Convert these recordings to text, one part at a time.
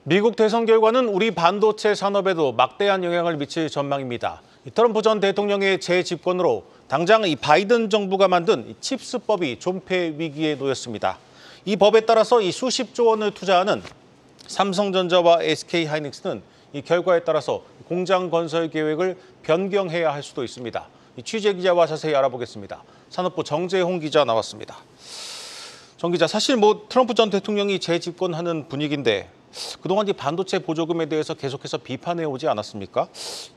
미국 대선 결과는 우리 반도체 산업에도 막대한 영향을 미칠 전망입니다. 트럼프 전 대통령의 재집권으로 당장 이 바이든 정부가 만든 칩스법이 존폐 위기에 놓였습니다. 이 법에 따라서 이 수십조 원을 투자하는 삼성전자와 SK하이닉스는 이 결과에 따라서 공장 건설 계획을 변경해야 할 수도 있습니다. 취재 기자와 자세히 알아보겠습니다. 산업부 정재홍 기자 나왔습니다. 정 기자, 사실 트럼프 전 대통령이 재집권하는 분위기인데 그동안 이 반도체 보조금에 대해서 계속해서 비판해 오지 않았습니까?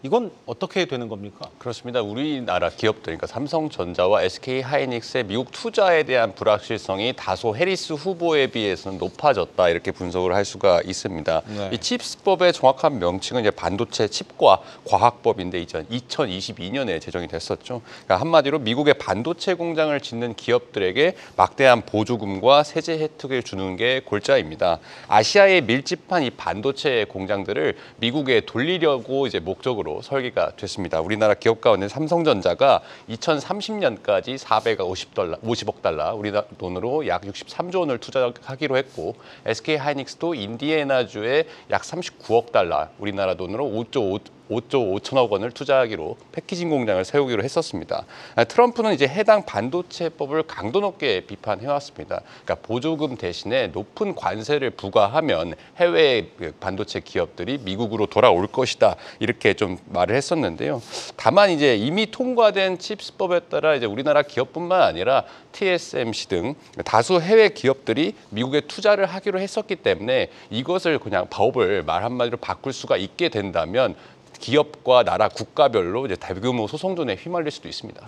이건 어떻게 되는 겁니까? 그렇습니다. 우리나라 기업들, 그러니까 삼성전자와 SK하이닉스의 미국 투자에 대한 불확실성이 다소 해리스 후보에 비해서는 높아졌다, 이렇게 분석을 할 수가 있습니다. 네. 이 칩스법의 정확한 명칭은 이제 반도체 칩과 과학법인데 2022년에 제정이 됐었죠. 그러니까 한마디로 미국의 반도체 공장을 짓는 기업들에게 막대한 보조금과 세제 혜택을 주는 게 골자입니다. 아시아의 밀집한 이 반도체 공장들을 미국에 돌리려고 이제 목적으로 설계가 됐습니다. 우리나라 기업 가운데 삼성전자가 2030년까지 450억 달러, 우리나라 돈으로 약 63조 원을 투자하기로 했고, SK하이닉스도 인디애나주에 약 39억 달러, 우리나라 돈으로 5조 5천억 원을 투자하기로 패키징 공장을 세우기로 했었습니다. 트럼프는 이제 해당 반도체법을 강도 높게 비판해왔습니다. 그러니까 보조금 대신에 높은 관세를 부과하면 해외 반도체 기업들이 미국으로 돌아올 것이다, 이렇게 좀 말을 했었는데요. 다만 이제 이미 통과된 칩스법에 따라 이제 우리나라 기업뿐만 아니라 TSMC 등 다수 해외 기업들이 미국에 투자를 하기로 했었기 때문에 이것을 그냥 법을 말 한마디로 바꿀 수가 있게 된다면 기업과 나라 국가별로 이제 대규모 소송전에 휘말릴 수도 있습니다.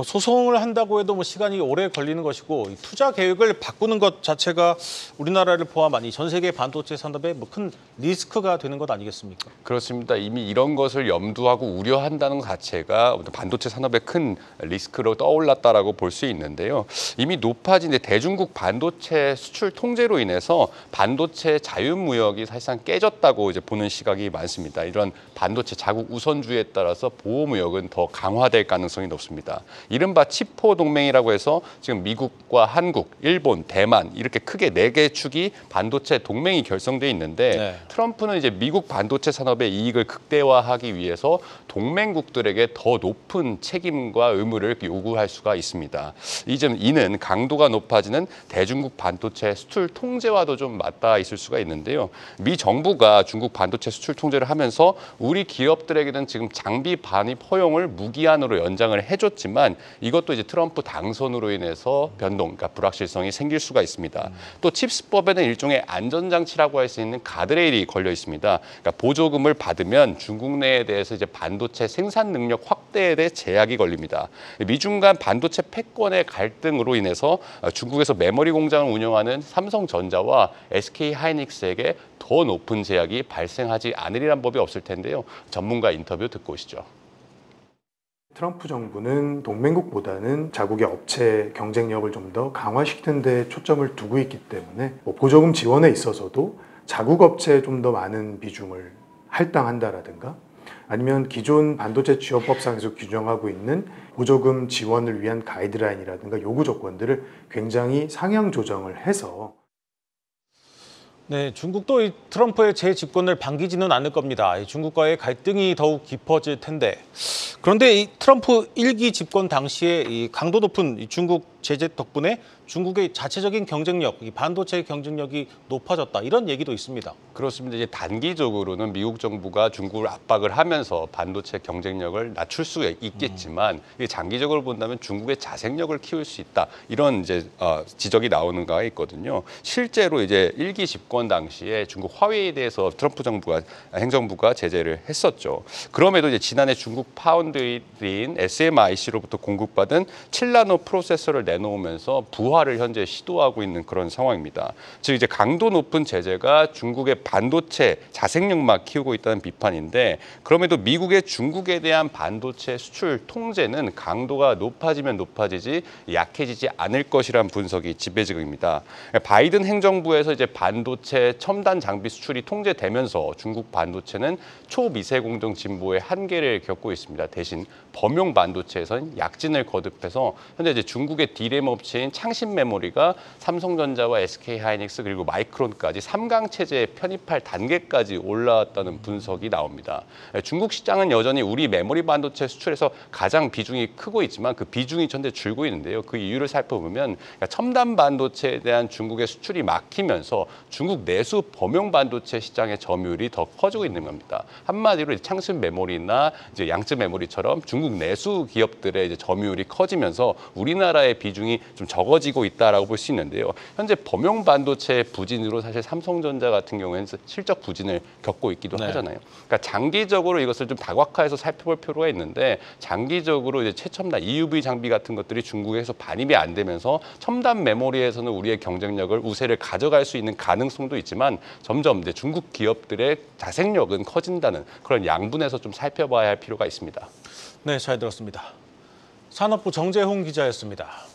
소송을 한다고 해도 시간이 오래 걸리는 것이고, 이 투자 계획을 바꾸는 것 자체가 우리나라를 포함한 전 세계 반도체 산업에 큰 리스크가 되는 것 아니겠습니까? 그렇습니다. 이미 이런 것을 염두하고 우려한다는 것 자체가 반도체 산업의 큰 리스크로 떠올랐다라고 볼 수 있는데요. 이미 높아진 대중국 반도체 수출 통제로 인해서 반도체 자유무역이 사실상 깨졌다고 이제 보는 시각이 많습니다. 이런 반도체 자국 우선주의에 따라서 보호무역은 더 강화될 가능성이 높습니다. 이른바 칩4 동맹이라고 해서 지금 미국과 한국, 일본, 대만 이렇게 크게 4개 축이 반도체 동맹이 결성돼 있는데, 네. 트럼프는 이제 미국 반도체 산업의 이익을 극대화하기 위해서 동맹국들에게 더 높은 책임과 의무를 요구할 수가 있습니다. 이는 강도가 높아지는 대중국 반도체 수출 통제와도 좀 맞닿아 있을 수가 있는데요. 미 정부가 중국 반도체 수출 통제를 하면서 우리 기업들에게는 지금 장비 반입 허용을 무기한으로 연장을 해줬지만 이것도 이제 트럼프 당선으로 인해서 그러니까 불확실성이 생길 수가 있습니다. 또 칩스법에는 일종의 안전장치라고 할 수 있는 가드레일이 걸려 있습니다. 그러니까 보조금을 받으면 중국 내에 대해서 이제 반도체 생산 능력 확대에 대해 제약이 걸립니다. 미중 간 반도체 패권의 갈등으로 인해서 중국에서 메모리 공장을 운영하는 삼성전자와 SK하이닉스에게 더 높은 제약이 발생하지 않으리란 법이 없을 텐데요. 전문가 인터뷰 듣고 오시죠. 트럼프 정부는 동맹국보다는 자국의 업체 경쟁력을 좀 더 강화시키는 데 초점을 두고 있기 때문에 보조금 지원에 있어서도 자국 업체에 좀 더 많은 비중을 할당한다라든가, 아니면 기존 반도체 취업법상에서 규정하고 있는 보조금 지원을 위한 가이드라인이라든가 요구 조건들을 굉장히 상향 조정을 해서, 네, 중국도 트럼프의 재집권을 반기지는 않을 겁니다. 중국과의 갈등이 더욱 깊어질 텐데, 그런데 이 트럼프 1기 집권 당시에 이 강도 높은 중국 제재 덕분에 중국의 자체적인 경쟁력, 이 반도체 경쟁력이 높아졌다, 이런 얘기도 있습니다. 그렇습니다. 이제 단기적으로는 미국 정부가 중국을 압박을 하면서 반도체 경쟁력을 낮출 수 있겠지만, 이게 장기적으로 본다면 중국의 자생력을 키울 수 있다, 이런 이제 지적이 나오는 가 있거든요. 실제로 이제 1기 집권 당시에 중국 화웨이에 대해서 트럼프 정부가 행정부가 제재를 했었죠. 그럼에도 이제 지난해 중국 파운드리인 SMIC로부터 공급받은 7나노 프로세서를 내놓으면서 부활을 현재 시도하고 있는 그런 상황입니다. 즉 이제 강도 높은 제재가 중국의 반도체 자생력만 키우고 있다는 비판인데, 그럼에도 미국의 중국에 대한 반도체 수출 통제는 강도가 높아지면 높아지지 약해지지 않을 것이라는 분석이 지배적입니다. 바이든 행정부에서 이제 반도체 첨단 장비 수출이 통제되면서 중국 반도체는 초미세공정 진보의 한계를 겪고 있습니다. 대신 범용 반도체에서는 약진을 거듭해서 현재 이제 중국의 D램 업체인 창신메모리가 삼성전자와 SK하이닉스 그리고 마이크론까지 3강 체제에 편입할 단계까지 올라왔다는 분석이 나옵니다. 중국 시장은 여전히 우리 메모리 반도체 수출에서 가장 비중이 크고 있지만 그 비중이 전대 줄고 있는데요. 그 이유를 살펴보면 첨단 반도체에 대한 중국의 수출이 막히면서 중국 내수 범용 반도체 시장의 점유율이 더 커지고 있는 겁니다. 한마디로 창신 메모리나 이제 양쯔 메모리처럼 중국 내수 기업들의 이제 점유율이 커지면서 우리나라의 비중이 좀 적어지고 있다라고 볼 수 있는데요. 현재 범용 반도체 부진으로 사실 삼성전자 같은 경우에는 실적 부진을 겪고 있기도 하잖아요. 그러니까 장기적으로 이것을 좀 다각화해서 살펴볼 필요가 있는데 장기적으로 이제 최첨단 EUV 장비 같은 것들이 중국에서 반입이 안 되면서 첨단 메모리에서는 우리의 경쟁력을 우세를 가져갈 수 있는 가능성도 있지만 점점 이제 중국 기업들의 자생력은 커진다는 그런 양분에서 좀 살펴봐야 할 필요가 있습니다. 네, 잘 들었습니다. 산업부 정재홍 기자였습니다.